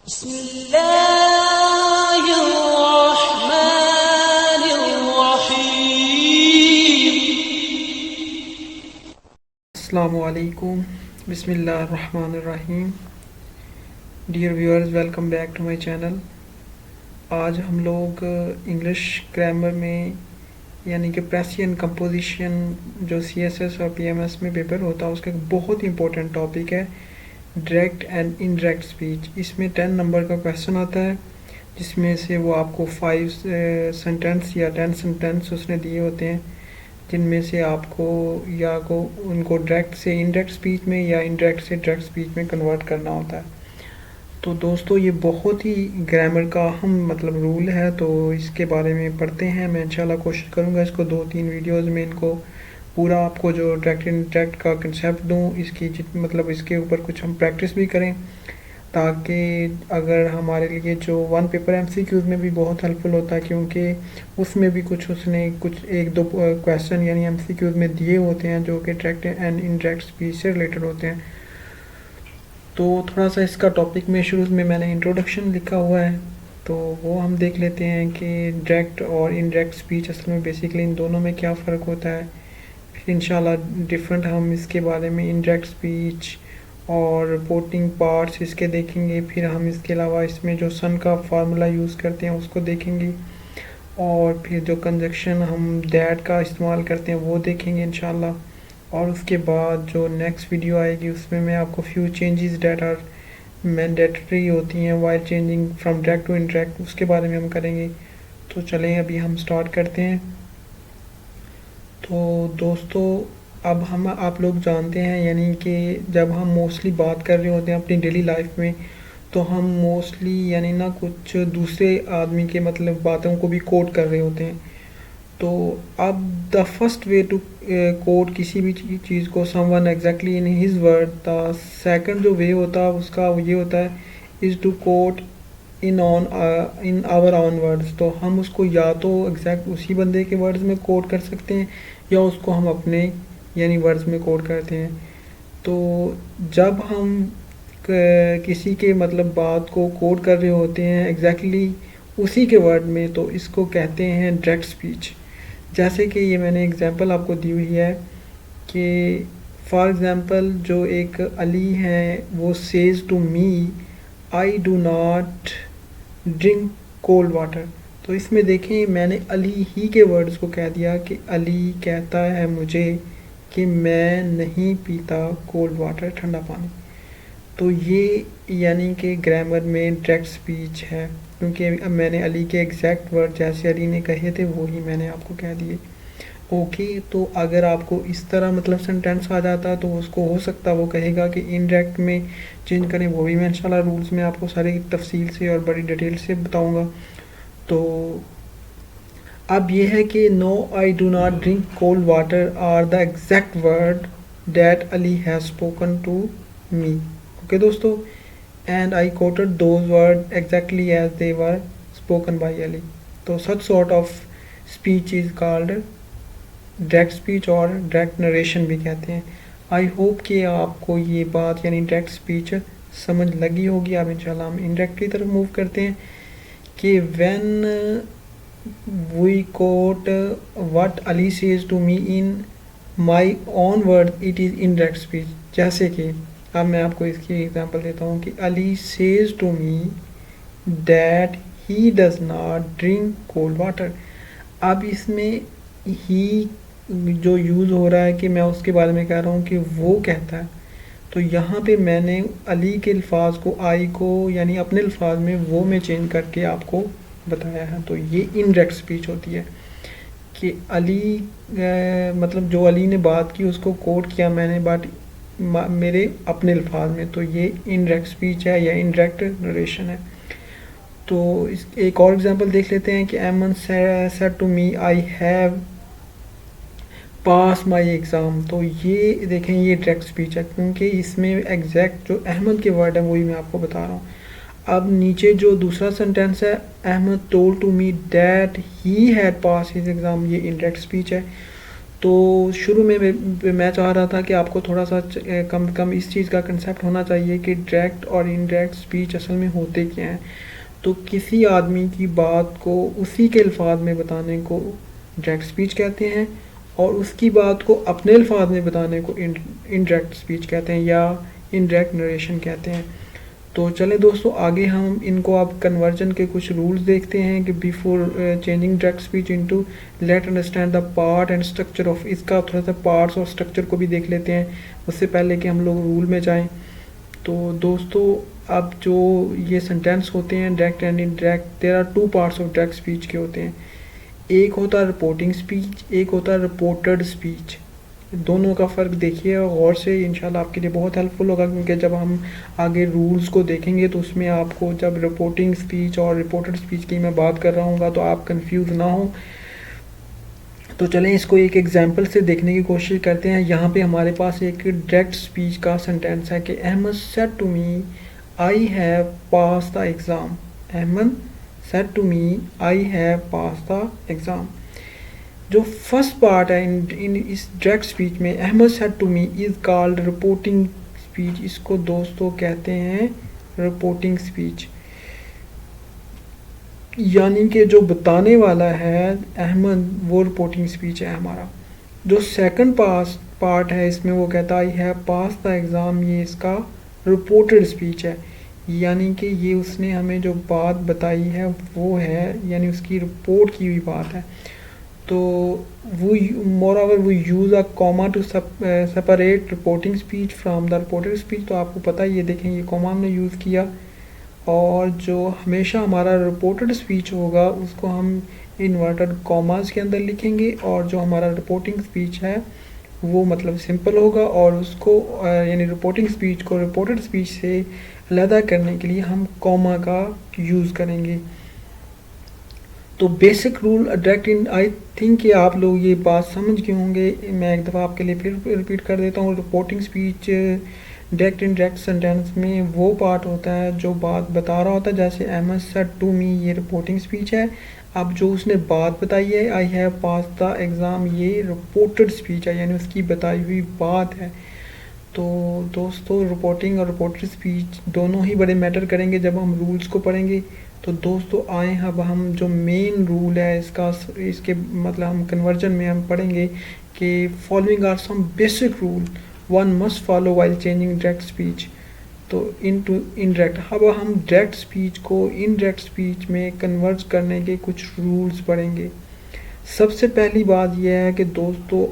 Assalamualaikum. बिस्मिल्लाहिर्रहमानिर्रहीम. Dear viewers, welcome back to my channel. आज हम लोग इंग्लिश ग्रामर में यानी कि प्रेसियन कंपोजिशन जो सीएसएस और पीएमएस में पेपर होता है उसका एक बहुत इंपॉर्टेंट टॉपिक है डायरेक्ट एंड इनडायरेक्ट स्पीच. इसमें 10 नंबर का क्वेश्चन आता है जिसमें से वो आपको 5 सेंटेंस या 10 सेंटेंस उसने दिए होते हैं जिनमें से आपको या को उनको डायरेक्ट से इनडायरेक्ट स्पीच में या इनडायरेक्ट से डायरेक्ट स्पीच में कन्वर्ट करना होता है. तो दोस्तों ये बहुत ही ग्रामर का अहम रूल है, तो इसके बारे में पढ़ते हैं. मैं इंशाल्लाह कोशिश करूँगा इसको 2-3 वीडियोस में इनको पूरा आपको जो डायरेक्ट इनडायरेक्ट का कंसेप्ट दूँ, इसकी इसके ऊपर कुछ हम प्रैक्टिस भी करें ताकि अगर हमारे लिए जो वन पेपर एमसीक्यूज में भी बहुत हेल्पफुल होता है, क्योंकि उसमें भी उसने कुछ 1-2 क्वेश्चन यानी एमसीक्यूज में दिए होते हैं जो कि डायरेक्ट एंड इनडायरेक्ट स्पीच से रिलेटेड होते हैं. तो थोड़ा सा इसका टॉपिक में शुरू में मैंने इंट्रोडक्शन लिखा हुआ है, तो वो हम देख लेते हैं कि डायरेक्ट और इनडायरेक्ट स्पीच असल में बेसिकली इन दोनों में क्या फ़र्क होता है. फिर इंशाल्लाह डिफरेंट हम इसके बारे में इनडायरेक्ट स्पीच और रिपोर्टिंग पार्ट्स इसके देखेंगे. फिर हम इसके अलावा इसमें जो सन का फार्मूला यूज़ करते हैं उसको देखेंगे, और फिर जो कंजक्शन हम दैट का इस्तेमाल करते हैं वो देखेंगे इंशाल्लाह. और उसके बाद जो नेक्स्ट वीडियो आएगी उसमें मैं आपको few changes that are mandatory होती हैं while changing from direct to indirect, उसके बारे में हम करेंगे. तो चलें अभी हम स्टार्ट करते हैं. तो दोस्तों अब हम आप लोग जानते हैं यानी कि जब हम मोस्टली बात कर रहे होते हैं अपनी डेली लाइफ में, तो हम मोस्टली यानी ना कुछ दूसरे आदमी के बातों को भी कोट कर रहे होते हैं. तो अब the first way to quote किसी भी चीज़ को someone exactly in his word, the second जो वे होता है उसका ये होता है is to quote in our own words. तो हम उसको या तो एग्जैक्ट उसी बंदे के वर्ड्स में कोट कर सकते हैं या उसको हम अपने यानी वर्ड्स में कोट करते हैं. तो जब हम किसी के बात को कोट कर रहे होते हैं एग्जैक्टली उसी के वर्ड में, तो इसको कहते हैं डायरेक्ट स्पीच. जैसे कि ये मैंने एग्जांपल आपको दी हुई है कि फॉर एग्जांपल जो एक अली है वो says to me I do not drink cold water. तो इसमें देखें मैंने अली ही के वर्ड्स को कह दिया कि अली कहता है मुझे कि मैं नहीं पीता कोल्ड वाटर, ठंडा पानी. तो ये यानी कि ग्रामर में डायरेक्ट स्पीच है, क्योंकि अब मैंने अली के एग्जैक्ट वर्ड जैसे अली ने कहे थे वो ही मैंने आपको कह दिए. ओके, तो अगर आपको इस तरह सेंटेंस आ जाता तो उसको हो सकता वो कहेगा कि इनडायरेक्ट में चेंज करें. वो भी मैं इंशाल्लाह रूल्स में आपको सारी तफसील से और बड़ी डिटेल से बताऊंगा. तो अब ये है कि no I do not drink cold water are the exact word that Ali has spoken to me. Okay दोस्तों, and I quoted those word exactly as they were spoken by Ali. तो such sort of speech is called direct speech और direct narration भी कहते हैं. I hope कि आपको ये बात यानी डायरेक्ट स्पीच समझ लगी होगी. अब इंशाल्लाह हम इनडायरेक्ट की तरफ मूव करते हैं कि when we quote what Ali says to me in my own words it is indirect speech. जैसे कि अब मैं आपको इसकी एग्जांपल देता हूँ कि Ali says to me that he does not drink cold water. अब इसमें he जो यूज़ हो रहा है कि मैं उसके बारे में कह रहा हूँ कि वो कहता है, तो यहाँ पे मैंने अली के अल्फाज को आई को यानी अपने अल्फाज में वो में चेंज करके आपको बताया है. तो ये इनडायरेक्ट स्पीच होती है कि अली जो अली ने बात की उसको कोट किया मैंने बट मेरे अपने अल्फाज में, तो ये इनडायरेक्ट स्पीच है या इनडायरेक्ट नरेशन है. तो इस एक और एग्जांपल देख लेते हैं कि Ahmad said to me I have pass my exam. तो ये देखें ये डायरेक्ट स्पीच है क्योंकि इसमें एग्जैक्ट जो अहमद के वर्ड है वही मैं आपको बता रहा हूँ. अब नीचे जो दूसरा सेंटेंस है Ahmad told to me that he had pass his exam, ये इनडायरेक्ट स्पीच है. तो शुरू में मैं चाह रहा था कि आपको थोड़ा सा कम कम इस चीज़ का कंसेप्ट होना चाहिए कि डायरेक्ट और इनडायरेक्ट स्पीच असल में होते क्या हैं। तो किसी आदमी की बात को उसी के अल्फाज में बताने को डायरेक्ट स्पीच कहते हैं, और उसकी बात को अपने अल्फाज में बताने को इनडायरेक्ट स्पीच कहते हैं या इनडायरेक्ट नरेशन कहते हैं। तो चले दोस्तों, आगे हम इनको अब कन्वर्जन के कुछ रूल्स देखते हैं कि before changing direct speech into let understand the part and structure of, इसका थोड़ा सा पार्ट्स और स्ट्रक्चर को भी देख लेते हैं उससे पहले कि हम लोग रूल में जाएं। तो दोस्तों, अब जो ये सेंटेंस होते हैं direct and indirect, there are two parts of direct speech के होते हैं। एक होता है रिपोर्टिंग स्पीच, एक होता है रिपोर्टेड स्पीच। दोनों का फ़र्क देखिए गौर से, इंशाल्लाह आपके लिए बहुत हेल्पफुल होगा, क्योंकि जब हम आगे रूल्स को देखेंगे तो उसमें आपको जब रिपोर्टिंग स्पीच और रिपोर्टेड स्पीच की मैं बात कर रहा हूँ तो आप कंफ्यूज ना हो। तो चलें इसको एक एग्जांपल से देखने की कोशिश करते हैं। यहाँ पे हमारे पास एक डायरेक्ट स्पीच का सेंटेंस है कि Ahmad said to me I have pass the exam. Ahmad said to me I have pass the exam. जो फर्स्ट पार्ट है इन इस डायरेक्ट स्पीच में, Ahmad said to me is called reporting speech. इसको दोस्तों कहते हैं रिपोर्टिंग स्पीच, यानी कि जो बताने वाला है अहमद, वो रिपोर्टिंग स्पीच है हमारा। जो सेकंड पार्ट है इसमें, वो कहता है आई हैव पास द एग्ज़ाम, ये इसका रिपोर्टेड स्पीच है, यानी कि ये उसने हमें जो बात बताई है वो है, यानी उसकी रिपोर्ट की हुई बात है। तो वो मोर ओवर वो use a comma two separate reporting speech from the reported speech. तो आपको पता है, ये देखें ये कॉमा हमने यूज़ किया, और जो हमेशा हमारा रिपोर्टेड स्पीच होगा उसको हम इन्वर्टेड कॉमास के अंदर लिखेंगे, और जो हमारा रिपोर्टिंग स्पीच है वो मतलब सिंपल होगा, और उसको यानी रिपोर्टिंग स्पीच को रिपोर्टेड स्पीच से अलहदा करने के लिए हम कॉमा का यूज़ करेंगे। तो basic rule direct in, I think कि आप लोग ये बात समझ गए होंगे। मैं एक दफ़ा आपके लिए फिर रिपीट कर देता हूँ। Reporting speech direct indirect sentence में वो पार्ट होता है जो बात बता रहा होता है, जैसे अहमद सेड टू मी, ये रिपोर्टिंग स्पीच है। अब जो उसने बात बताई है आई हैव पास द एग्ज़ाम, ये रिपोर्टेड स्पीच है, यानी उसकी बताई हुई बात है। तो दोस्तों, रिपोर्टिंग और रिपोर्टेड स्पीच दोनों ही बड़े मैटर करेंगे जब हम रूल्स को पढ़ेंगे। तो दोस्तों आए अब हम जो मेन रूल है इसके मतलब हम कन्वर्जन में हम पढ़ेंगे कि following are some basic rule one must follow while changing direct speech to into indirect. अब हम डायरेक्ट स्पीच को इनडायरेक्ट स्पीच में कन्वर्ट करने के कुछ रूल्स पढ़ेंगे। सबसे पहली बात यह है कि दोस्तों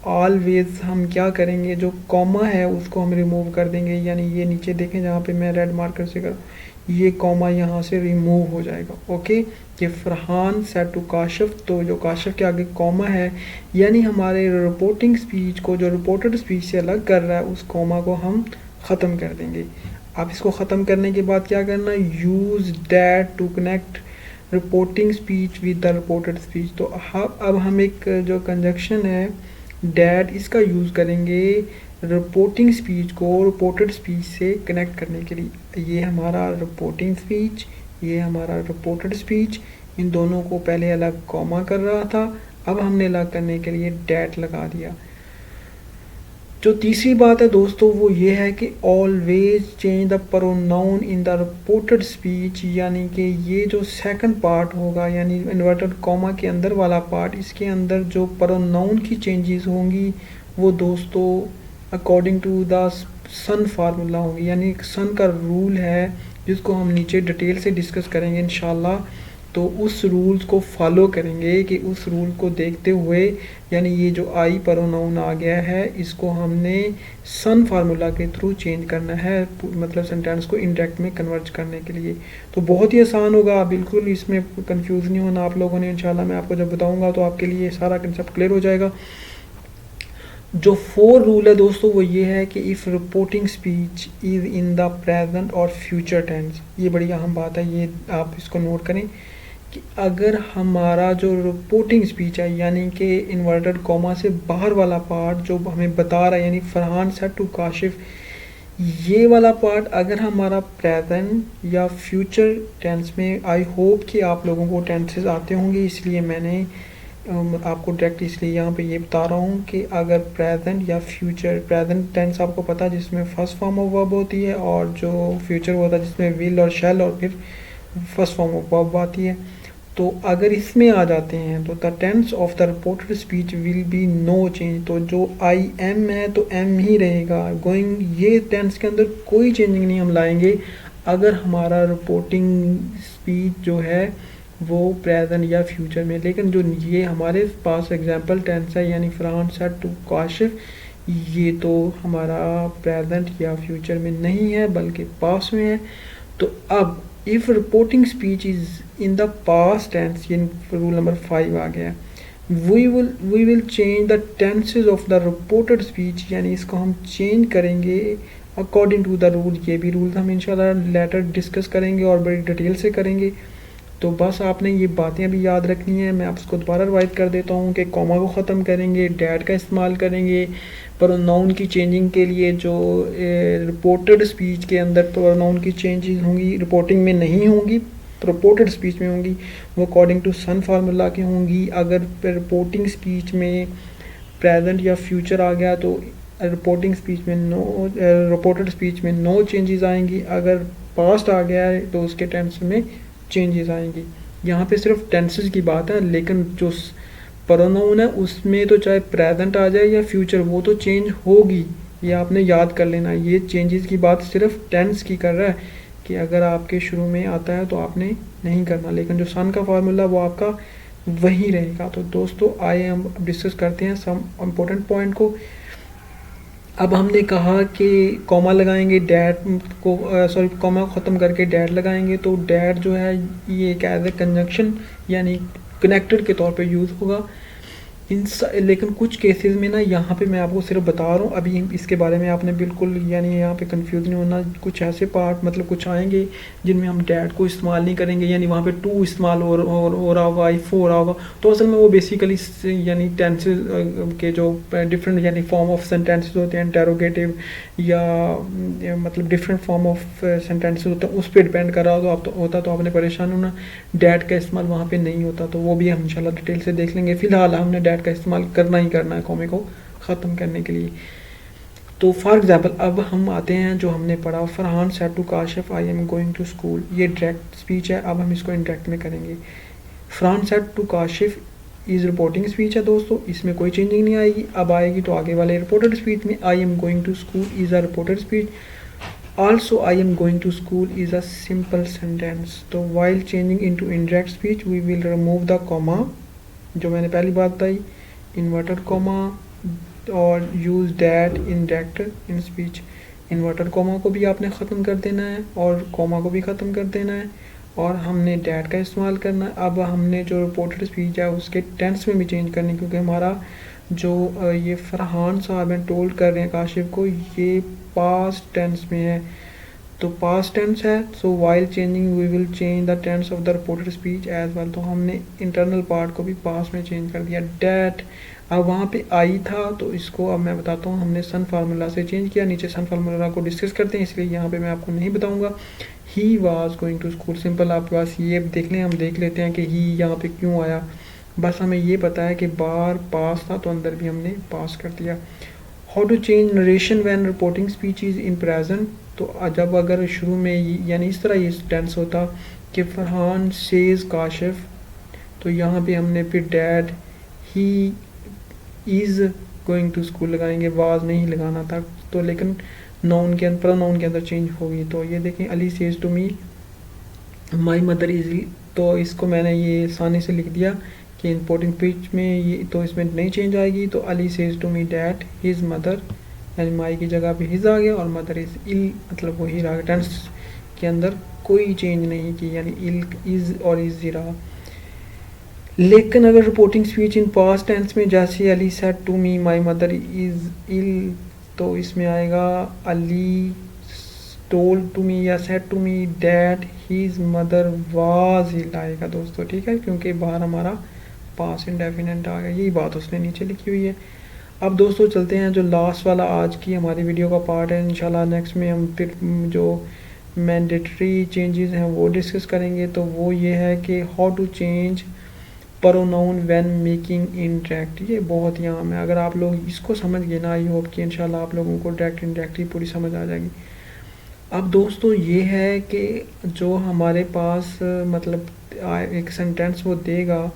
ऑलवेज हम क्या करेंगे, जो कॉमा है उसको हम रिमूव कर देंगे, यानी ये नीचे देखें जहाँ पे मैं रेड मार्कर से कर, ये कॉमा यहाँ से रिमूव हो जाएगा। ओके, कि फरहान सेड टू काशिफ, तो जो काशिफ के आगे कॉमा है, यानी हमारे रिपोर्टिंग स्पीच को जो रिपोर्टेड स्पीच से अलग कर रहा है उस कॉमा को हम ख़त्म कर देंगे। अब इसको ख़त्म करने के बाद क्या करना, use that to connect reporting speech with the reported speech. तो अब हम एक जो कंजक्शन है डैट, इसका यूज़ करेंगे रिपोर्टिंग स्पीच को रिपोर्टेड स्पीच से कनेक्ट करने के लिए। ये हमारा रिपोर्टिंग स्पीच, ये हमारा रिपोर्टेड स्पीच, इन दोनों को पहले अलग कॉमा कर रहा था, अब हमने अलग करने के लिए डैट लगा दिया। जो तीसरी बात है दोस्तों वो ये है कि always change the pronoun in the reported speech, यानी कि ये जो सेकंड पार्ट होगा यानी इन्वर्टेड कॉमा के अंदर वाला पार्ट, इसके अंदर जो प्रोनाउन की चेंजेस होंगी वो दोस्तों according to the sun formula होंगी, यानी सन का रूल है जिसको हम नीचे डिटेल से डिस्कस करेंगे इंशाल्लाह। तो उस रूल्स को फॉलो करेंगे कि उस रूल को देखते हुए, यानी ये जो आई प्रोनाउन आ गया है इसको हमने सन फार्मूला के थ्रू चेंज करना है, मतलब सेंटेंस को इनडायरेक्ट में कन्वर्ट करने के लिए। तो बहुत ही आसान होगा, बिल्कुल इसमें कंफ्यूज नहीं होना आप लोगों ने। इंशाल्लाह मैं आपको जब बताऊंगा तो आपके लिए सारा कंसेप्ट क्लियर हो जाएगा। जो 4 रूल है दोस्तों वो ये है कि if reporting speech is in the present और फ्यूचर टेंस, ये बड़ी अहम बात है, ये आप इसको नोट करें कि अगर हमारा जो रिपोर्टिंग स्पीच है यानी कि इन्वर्टेड कॉमा से बाहर वाला पार्ट जो हमें बता रहा है, यानी फरहान सेड टू काशिफ, ये वाला पार्ट अगर हमारा प्रेजेंट या फ्यूचर टेंस में, आई होप कि आप लोगों को टेंसेस आते होंगे इसलिए मैंने आपको डायरेक्ट इसलिए यहाँ पे ये बता रहा हूँ कि अगर प्रेजेंट या फ्यूचर, प्रेजेंट टेंस आपको पता है जिसमें फर्स्ट फॉर्म ऑफ वर्ब होती है, और जो फ्यूचर होता है जिसमें विल और शैल और फिर फर्स्ट फॉर्म ऑफ वर्ब आती है। तो अगर इसमें आ जाते हैं तो the tense of the reported speech will be no change, तो जो आई एम है तो एम ही रहेगा। गोइंग, ये टेंस के अंदर कोई चेंजिंग नहीं हम लाएंगे अगर हमारा रिपोर्टिंग स्पीच जो है वो प्रेजेंट या फ्यूचर में। लेकिन जो ये हमारे पास एग्जांपल टेंस है यानी फरहान सेड टू काशिफ, ये तो हमारा प्रेजेंट या फ्यूचर में नहीं है बल्कि पास्ट में है। तो अब if reporting speech is in the past tense, ये रूल नंबर 5 आ गया, we will change the tenses of the reported speech, यानी इसको हम चेंज करेंगे अकॉर्डिंग टू द रूल। ये भी रूल हम इंशाल्लाह लेटर डिस्कस करेंगे और बड़ी डिटेल से करेंगे। तो बस आपने ये बातें अभी याद रखनी है। मैं आपको दोबारा रिवाइज कर देता हूँ कि कॉमा को ख़त्म करेंगे, डैट का इस्तेमाल करेंगे प्रोनाउन की चेंजिंग के लिए। जो रिपोर्टेड स्पीच के अंदर प्रोनाउन की चेंजेस होंगी रिपोर्टिंग में नहीं होंगी, रिपोर्टेड स्पीच में होंगी, वो अकॉर्डिंग टू सन फार्मूला की होंगी। अगर रिपोर्टिंग स्पीच में प्रेजेंट या फ्यूचर आ गया तो रिपोर्टिंग स्पीच में रिपोर्टेड स्पीच में नो चेंजेस आएंगी। अगर पास्ट आ गया है तो उसके टेंस में चेंजेस आएंगी। यहाँ पे सिर्फ टेंसेस की बात है, लेकिन जो प्रोनाउन है उसमें तो चाहे प्रेजेंट आ जाए या फ्यूचर वो तो चेंज होगी, ये आपने याद कर लेना। ये चेंजेस की बात सिर्फ टेंस की कर रहा है कि अगर आपके शुरू में आता है तो आपने नहीं करना, लेकिन जो सन का फार्मूला वो आपका वही रहेगा। तो दोस्तों आइए हम डिस्कस करते हैं सम इम्पोर्टेंट पॉइंट को। अब हमने कहा कि कॉमा लगाएंगे डैट को, सॉरी कॉमा को ख़त्म करके डैट लगाएंगे, तो डैट जो है ये एक एज ए कंजंक्शन यानी कनेक्टेड के तौर पे यूज़ होगा लेकिन कुछ केसेस में ना यहाँ पे मैं आपको सिर्फ बता रहा हूँ, अभी इसके बारे में आपने बिल्कुल यानी यहाँ पे कंफ्यूज नहीं होना। कुछ ऐसे पार्ट मतलब कुछ आएंगे जिनमें हम डैट को इस्तेमाल नहीं करेंगे, यानी वहाँ पे टू इस्तेमाल हो रहा होगा, इफ हो रहा होगा, तो असल में वो बेसिकली यानी टेंसेस के जो डिफरेंट यानी फॉर्म ऑफ सेंटेंसेस होते हैं, इंटेरोगेटिव या मतलब डिफरेंट फॉर्म ऑफ सेंटेंसेस होते हैं, उस पर डिपेंड कर रहा होता तो आपने परेशान होना। डैट का इस्तेमाल वहाँ पे नहीं होता, तो वो भी हम इंशाल्लाह डिटेल से देख लेंगे। फिलहाल हमने डैट का इस्तेमाल करना ही करना है कॉमे को ख़त्म करने के लिए। तो फॉर एग्जांपल अब हम आते हैं जो हमने पढ़ा, Farhan said to Kashif I am going to school, ये डायरेक्ट स्पीच है। अब हम इसको इनडायरेक्ट में करेंगे। Farhan said to Kashif is reporting speech है दोस्तों, इसमें कोई चेंजिंग नहीं आएगी। अब आएगी तो आगे वाले रिपोर्टेड स्पीच में I am going to school is a reported speech. Also, I am going to school is a simple sentence. तो while changing into indirect speech, we will remove the comma, जो मैंने पहली बात बताई, inverted comma, और use that indirect in speech. inverted comma को भी आपने ख़त्म कर देना है और comma को भी ख़त्म कर देना है, और हमने that का इस्तेमाल करना है। अब हमने जो रिपोर्टेड स्पीच है उसके टेंस में भी चेंज करनी, क्योंकि हमारा जो ये फरहान साहब हैं टोल्ड कर रहे हैं काशिफ को, ये पास्ट टेंस में है। तो पास्ट टेंस है, so while changing we will change the tense of the reported speech as well. तो हमने इंटरनल पार्ट को भी पास्ट में चेंज कर दिया। डैट अब वहाँ पे आई था, तो इसको अब मैं बताता हूँ हमने सन फार्मूला से चेंज किया। नीचे सन फार्मूला को डिस्कस करते हैं, इसलिए यहाँ पे मैं आपको नहीं बताऊँगा। He was going to school, simple आपके पास ये देख लें, हम देख लेते हैं कि ही यहाँ पे क्यों आया। बस हमें ये पता है कि बार पास था तो अंदर भी हमने पास कर दिया। How to change narration when reporting speech is in present, तो जब अगर शुरू में यानी इस तरह ये टेंस होता कि फरहान सेज काशिफ, तो यहाँ पे हमने फिर that he is going to school लगाएंगे, वाज नहीं लगाना था। तो लेकिन नाउन के अंदर प्रोनाउन के अंदर चेंज होगी। तो ये देखें, Ali says to me my mother is, तो इसको मैंने ये आसानी से लिख दिया कि रिपोर्टिंग स्पीच में ये तो इसमें नहीं चेंज आएगी। तो Ali says to me that his mother, यानी माई की जगह पे हिज आ गया और मदर इज़ इल, मतलब वही रहा। टेंस के अंदर कोई चेंज नहीं की, यानी इल इज़ और इज़ ही रहा। लेकिन अगर reporting speech in past tense में जैसे Ali said to me my mother is ill, तो इसमें आएगा अली टोल्ड टू मी या said to me that his mother was ill आएगा दोस्तों, ठीक है, क्योंकि बाहर हमारा पास इंडेफिनेट आ गया। यही बात उसने नीचे लिखी हुई है। अब दोस्तों चलते हैं जो लास्ट वाला आज की हमारी वीडियो का पार्ट है। इंशाल्लाह नेक्स्ट में हम फिर जो मैंडेटरी चेंजेस हैं वो डिस्कस करेंगे। तो वो ये है कि how to change pronoun when making indirect, ये बहुत ही आम है। अगर आप लोग इसको समझ गए ना, आई होप कि इंशाल्लाह आप लोगों को डायरेक्ट इंडायरेक्टली पूरी समझ आ जाएगी। अब दोस्तों ये है कि जो हमारे पास मतलब एक सेंटेंस वो देगा,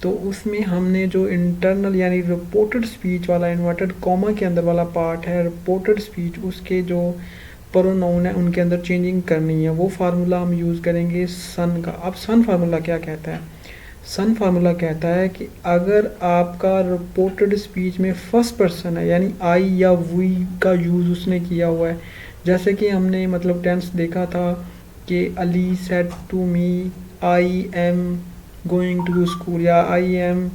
तो उसमें हमने जो इंटरनल यानी रिपोर्टेड स्पीच वाला इन्वर्टेड कॉमा के अंदर वाला पार्ट है, रिपोर्टेड स्पीच, उसके जो प्रोनाउन है उनके अंदर चेंजिंग करनी है। वो फार्मूला हम यूज़ करेंगे सन का। अब सन फार्मूला क्या कहता है? सन फार्मूला कहता है कि अगर आपका रिपोर्टेड स्पीच में फर्स्ट पर्सन है, यानी आई या वी का यूज़ उसने किया हुआ है, जैसे कि हमने मतलब टेंस देखा था कि Ali said to me I am going to school, या I am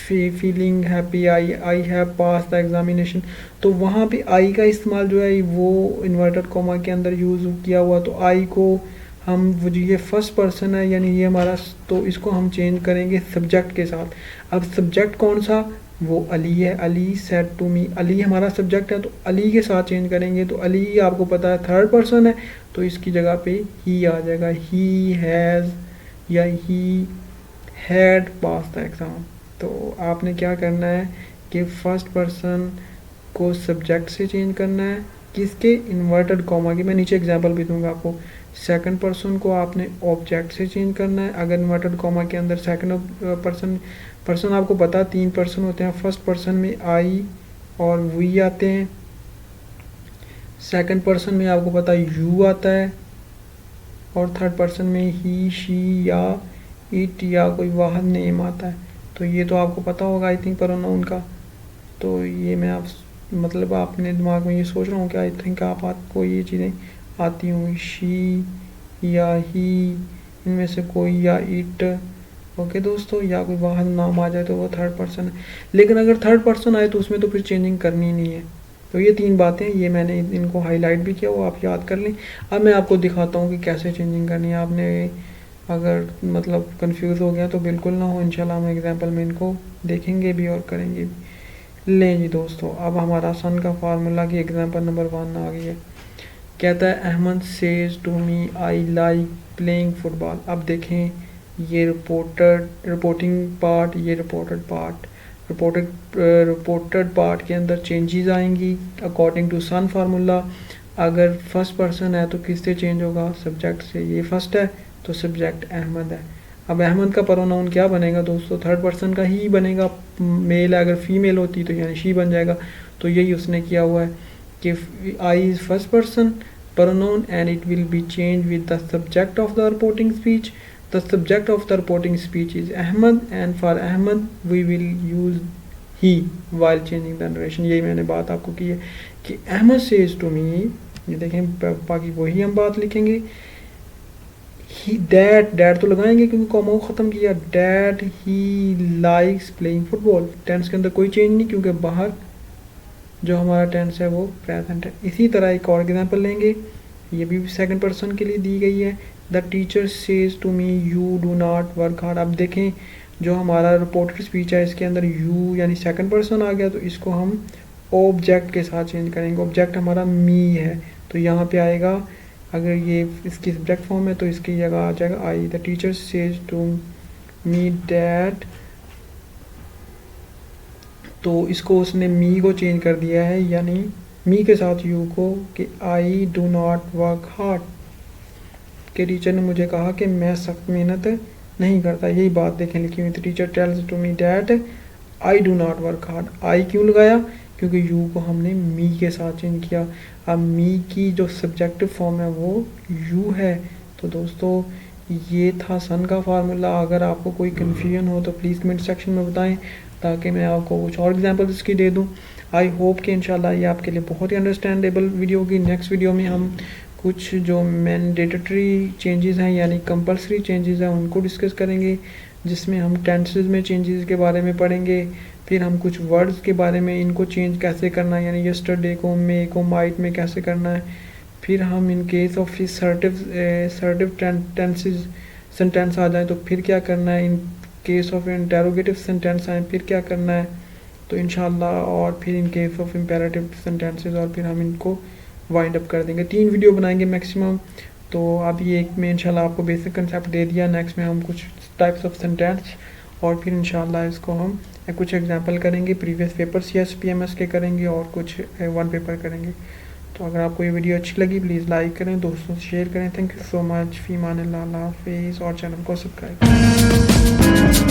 feeling happy, I have pass the examination. तो वहाँ पे आई का इस्तेमाल जो है वो इन्वर्टेड कॉमा के अंदर यूज़ किया हुआ। तो आई को हम वो जो ये फर्स्ट पर्सन है यानी ये हमारा, तो इसको हम चेंज करेंगे सब्जेक्ट के साथ। अब सब्जेक्ट कौन सा? वो अली है। Ali said to me, Ali हमारा सब्जेक्ट है, तो अली के साथ चेंज करेंगे। तो अली आपको पता है थर्ड पर्सन है, तो इसकी जगह पे ही आ जाएगा। ही हैज़ या ही हैड पास द एग्ज़ाम। तो आपने क्या करना है कि फर्स्ट पर्सन को सब्जेक्ट से चेंज करना है, किसके? इन्वर्टेड कॉमा की। मैं नीचे एग्जांपल भी दूंगा आपको। सेकंड पर्सन को आपने ऑब्जेक्ट से चेंज करना है। अगर इन्वर्टेड कॉमा के अंदर सेकंड पर्सन आपको पता 3 पर्सन होते हैं। फर्स्ट पर्सन में आई और वी आते हैं, सेकंड पर्सन में आपको पता यू आता है, और थर्ड पर्सन में ही, शी या इट या कोई वाहद नेम आता है। तो ये तो आपको पता होगा आई थिंक प्रोनाउन का। तो ये मैं आप मतलब अपने दिमाग में ये सोच रहा हूँ कि आई थिंक आपको ये चीज़ें आती होंगी। शी या ही, इनमें से कोई, या इट। ओके दोस्तों, या कोई वाहद नाम आ जाए तो वो थर्ड पर्सन है। लेकिन अगर थर्ड पर्सन आए तो उसमें तो फिर चेंजिंग करनी ही नहीं है। तो ये 3 बातें, ये मैंने इनको हाईलाइट भी किया, वो आप याद कर लें। अब मैं आपको दिखाता हूँ कि कैसे चेंजिंग करनी है। आपने अगर मतलब कंफ्यूज हो गया तो बिल्कुल ना हो, इंशाल्लाह हम एग्जांपल में इनको देखेंगे भी और करेंगे भी। लें जी दोस्तों, अब हमारा सन का फार्मूला की एग्जांपल नंबर 1 आ गई है। कहता है Ahmad says to me I like playing football. अब देखें, ये रिपोर्टिंग पार्ट, ये रिपोर्टेड पार्ट के अंदर चेंजेस आएंगी अकॉर्डिंग टू सन फार्मूला। अगर फर्स्ट पर्सन है तो किससे चेंज होगा? सब्जेक्ट से। ये फर्स्ट है तो सब्जेक्ट अहमद है। अब अहमद का प्रोनाउन क्या बनेगा दोस्तों? थर्ड पर्सन का ही बनेगा। मेल है, अगर फीमेल होती तो यानी शी बन जाएगा। तो यही उसने किया हुआ है कि I is first person pronoun and it will be changed with the subject of the reporting speech. The subject of the reporting speech is Ahmad, and for Ahmad we will use he while changing the narration. यही मैंने बात आपको की है कि Ahmad says to me, ये देखें बाकी वही हम बात लिखेंगे। ही डैड तो लगाएंगे क्योंकि कॉमा को ख़त्म किया। That he likes playing football. Tense के अंदर कोई चेंज नहीं क्योंकि बाहर जो हमारा टेंस है वो प्रेजेंट है। इसी तरह एक और एग्जांपल लेंगे, ये भी सेकंड पर्सन के लिए दी गई है। The teacher says to me you do not work hard. अब देखें, जो हमारा रिपोर्टेड स्पीच है इसके अंदर यू यानी सेकंड पर्सन आ गया, तो इसको हम ऑब्जेक्ट के साथ चेंज करेंगे। ऑब्जेक्ट हमारा मी है, तो यहाँ पे आएगा, अगर ये इसकी सब्जेक्ट फॉर्म है तो इसकी जगह आ जाएगा I. The teacher says to me that, तो इसको उसने मी को चेंज कर दिया है, यानी मी के साथ यू को, कि आई डू नॉट वर्क हार्ड, कि टीचर ने मुझे कहा कि मैं सख्त मेहनत नहीं करता। यही बात देखें लिखी हुई थी। Teacher tells to me that I do not work hard. I क्यों लगाया? क्योंकि यू को हमने मी के साथ चेंज किया। अब मी की जो सब्जेक्टिव फॉर्म है वो यू है। तो दोस्तों ये था सन का फार्मूला। अगर आपको कोई कन्फ्यूजन हो तो प्लीज़ कमेंट सेक्शन में बताएं, ताकि मैं आपको कुछ और एग्जांपल्स इसकी दे दूं। आई होप कि इंशाल्लाह ये आपके लिए बहुत ही अंडरस्टैंडेबल वीडियो होगी। नेक्स्ट वीडियो में हम कुछ जो मैंडेटरी चेंजेस हैं यानी कंपलसरी चेंजेस हैं उनको डिस्कस करेंगे, जिसमें हम टेंसेस में चेंजेस के बारे में पढ़ेंगे। फिर हम कुछ वर्ड्स के बारे में, इनको चेंज कैसे करना है, यानी यस्टरडे को मे को माइट में कैसे करना है। फिर हम in case of assertive tenses sentence आ जाए तो फिर क्या करना है, in case of interrogative sentence आए फिर क्या करना है, तो इंशाल्लाह। और फिर in case of imperative sentences, और फिर हम इनको वाइंड अप कर देंगे। 3 वीडियो बनाएंगे मैक्सिमम। तो अभी एक में इंशाल्लाह आपको बेसिक कंसेप्ट दे दिया। नेक्स्ट में हम कुछ टाइप्स ऑफ सेंटेंस और फिर इंशाल्लाह इसको हम कुछ एग्जांपल करेंगे, प्रीवियस पेपर्स या एसपीएमएस के करेंगे और कुछ वन पेपर करेंगे। तो अगर आपको ये वीडियो अच्छी लगी प्लीज़ लाइक करें, दोस्तों से शेयर करें। Thank you so much. फ़ी अमान अल्लाह, अल्लाह हाफ़िज़, और चैनल को सब्सक्राइब करें।